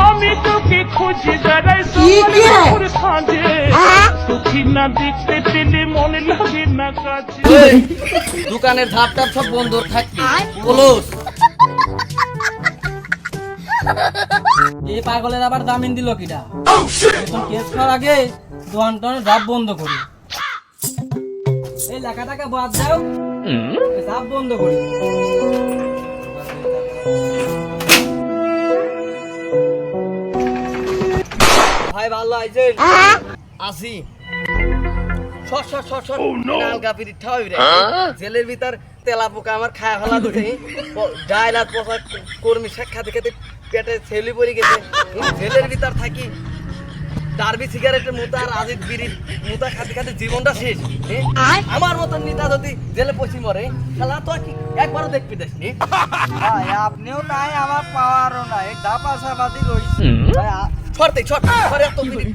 আমি তোকে খুঁজে বেড়াই সোনার খাঁজে সুখী না দেখতে পেলে মনে লাগে না কাছে। দোকানের ধাপ টাপ সব বন্ধ থাকবে ক্লোজ। এই পাগলের আবার জামিন দিল কিটা? এখন কেস খাওয়ার আগে দোকানটার ধাপ বন্ধ করি। এই লেখাটাকে বাদ দাও, ধাপ বন্ধ করি। ভাই ভালো আইছেন? আসি শট শট শট শট নালগা পিরি ঠাই রে। জেলের ভিতর তেলা পোকা আমার খায় ফেলা দিছে। ডাইল আর পোকা কর্মী সাক্ষাৎ খেতে পেটে ছেলি পড়ে গেছে। জেলের ভিতর থাকি ডারবি সিগারেটের মুতা আর আজিদ বিড়ির মুতা খাতে খাতে জীবনটা শেষ। আমার মতন নেতা যদি জেলে পচি মরে শালা তো কি একবারও দেখবি দেখনি। ভাই আপনিও নাই আমার পাওয়ারও নাই, ডাপা সাবাদি রইছে। ছড়তে ছড় ছড় এত মিনিট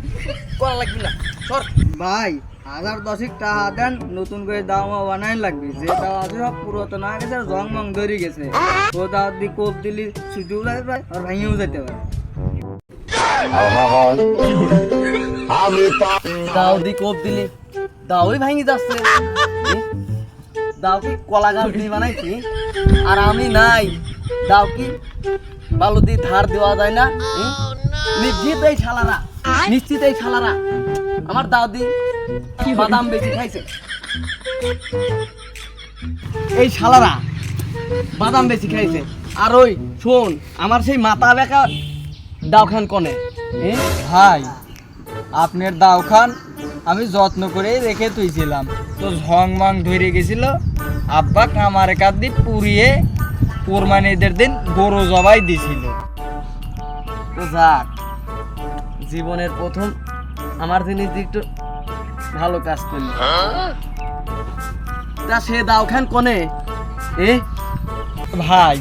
করা লাগবে না ছড়। ভাই 1010 টাকা দেন, নতুন করে দাওয়া বানাই লাগবে। যে দাওয়া আছে সব পুরাতন হয়ে গেছে, জং মং ধরে গেছে। ও দাওয়া দি কোপ দিলি ছুটিও লাগবে প্রায়, আর ভাঙিও যেতে পারে। দাও দি কোপ দিলি দাওই ভাঙি যাচ্ছে। দাও কি কলা গাছ দিয়ে বানাইছি আর আমি নাই। দাও কি বালু দিয়ে ধার দেওয়া যায় না? নিশ্চিত এই শালারা, নিশ্চিত এই শালারা আমার দাও দি বাদাম বেশি খাইছে। এই শালারা বাদাম বেশি খাইছে। আর ওই শোন, আমার সেই মাথা বেঁকা দাও খান কনে। ভাই আপনার দাও খান আমি যত্ন করে রেখে তুইছিলাম, তো ঝং মাং ধরে গেছিল। আব্বা কামারে কাঠ দিয়ে পুড়িয়ে কোরবানিদের দিন গরু জবাই দিছিল। তো যাক, জীবনের প্রথম আমার জিনিস দিয়ে একটু ভালো কাজ করলি। তা সে দাও খান কনে? ভাই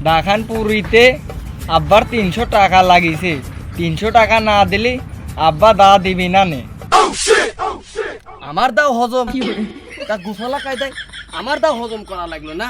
দাখান পুরিতে আব্বার 300 টাকা লাগিয়েছে। 300 টাকা না দিলে আব্বা দা দিবি না নে। আমার দাও হজম তা গুছালা কায়দায় আমার দাও হজম করা লাগলো না।